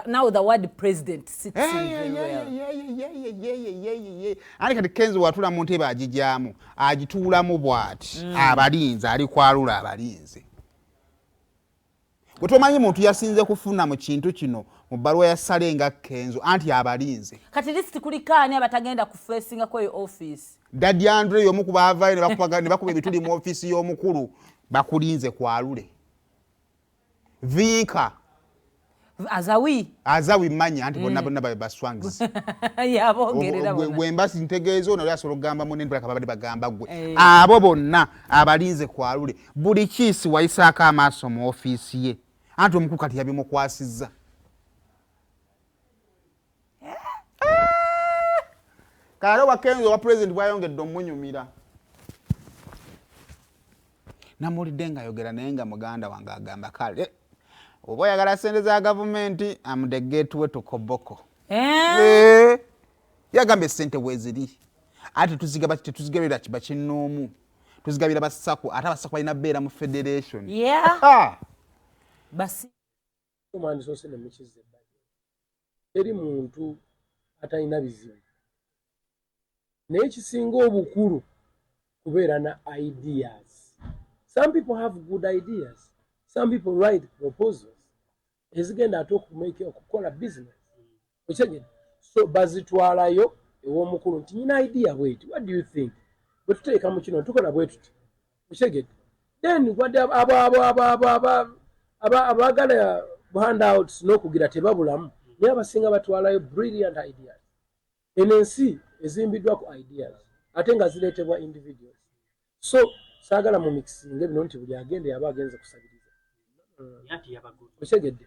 now the word president sits in very well. Ani kati Kenzo watula mu ntebe agijjamu agituulamu bw'ati abalinzi ali kwalula abalinzi. Bwe tomanyi muntu yasinze kufuna mu kintu kino mu bbaluwa ya Saleh nga Kenzo anti abalinzi. Kati list kulikaani abatagenda ku facinga kwa office. Daddy Andre yomu ku baavayo ne bakuba ebituli mu office y'omukulu bakulinze kwalule. Vinka azawi manya anti bonna baswangizi yabongerera bonna wembasi ntegeezo na lyasobola okugamba mu nendula kababadde bagamba gwe abo bonna abalinze kwalule buli kiisi wayisaako amaaso mu ofiisi ye anti omukulu kati yabimukwasizza kale wa Kenzo wa president bwayongedde omunyumira namulidde nga ayogera naye nga muganda wange agamba kale oba oyagala ssente za gavumenti am the gateway to Koboko. Yagambye ssente weeziri ate tetuzigabira kiba kinnoomu tuzigabira basaku ate abasaku balina beera mu federation. Basi omwani sose ne mukizze eri muntu atalina bizibu naye kisinga obukulu kubeera na ideas. Some people have good ideas. Some people write proposals. Ezigenda ate okukola business. Okyegenda. So bazitwalayo ew'omukulu nti nyina idea bweti. What do you think? Bwe tuteeka mu kino tukola bwe tuti. Okyegenda. Then abagala handouts n'okugira tebabulamu. Naye abasinga batwalayo brilliant ideas. Ensi ezimbiddwa ku ideas. Ate nga zireetebwa individuals. So saagala mu mixing ebino nti buli agende yaba agenze kusabiriza. Okyegedde.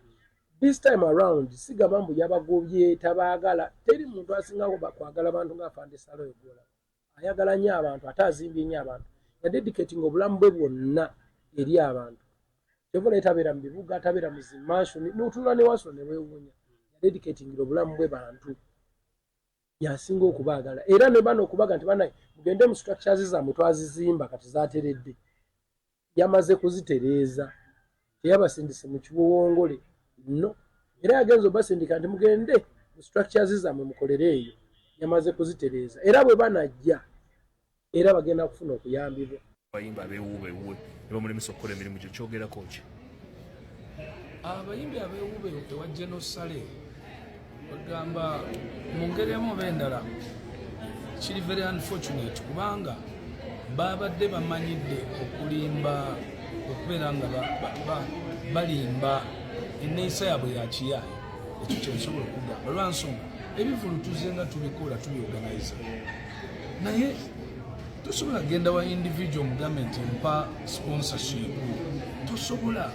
This time around sigamba mbu yabagobye tabaagala teri muntu asingako bakwagala abantu ng'afande Saleh egola ayagala nnyo abantu ate azimbye nnyo abantu yadedicating obulamu bwe bwonna eri abantu tevula etabeera mu bibuga atabeera mu zimanshoni n'otunula ne waso ne weewuunya yadedicating obulamu bwe bantu yasinga okubaagala era ne bano okubaga nti banaye mugende mu structures zammwe twazizimba kati zaateredde yamaze kuzitereeza teyabasindise mu kiwowongole no era yagenza obasindika nti mugende mu structures zammwe mukolere eyo yamaze kuzitereeza era bwe banajja era bagenda kufuna okuyambibwa abayimbi abeewuwe ne bamulemesa okukola emirimu gye kyogerako ki abayimbi abeewuwe ewa General Saleh bagamba mu ngeri emu oba endala kiri very unfortunate kubanga babadde bamanyidde okulimba okubeera nga balimba enneeyisa yaabwe yakiyaayo ekyo kyensobola okugamba lwansonga ebivulu tuze nga tubikola tubyorganiza naye tosobola genda wa individual mu gavumenti empa sponsorship tosobola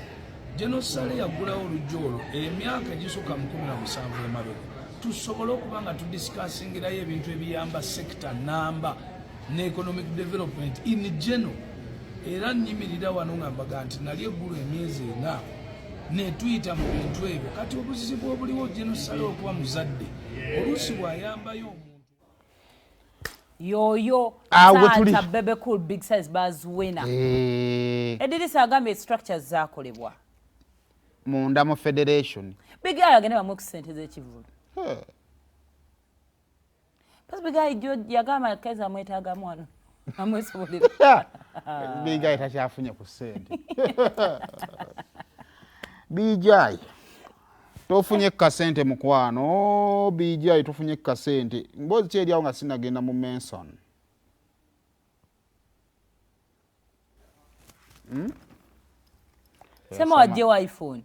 General Saleh yagulawo olujja olwo emyaka egisooka mu 17 emabega tusobole okuba nga tudiscussingirayo ebintu ebiyamba sector namba ne economic development in general era nyimirira wano nga mbaga nti nali eggulu emyezi ena netuyita mu bintu ebyo kati obuzibu obuliwo General Saleh okuba muzadde oluusi bw'ayambayo omuntu yoyo taata bebe cool big size buzz winner edirisa agambye structures zaakolebwa munda mu federation big guy agende bamwe ku ssente z'ekivulu pas big guy jo yagamba kaiza amwetaagamu wano amwesobolera big guy takyafunye ku ssente bijai tofunye kasente mukwano bijai tofunye kasente mbozi kyeri awo nga sinagenda mu Manson sema wajje wa iPhone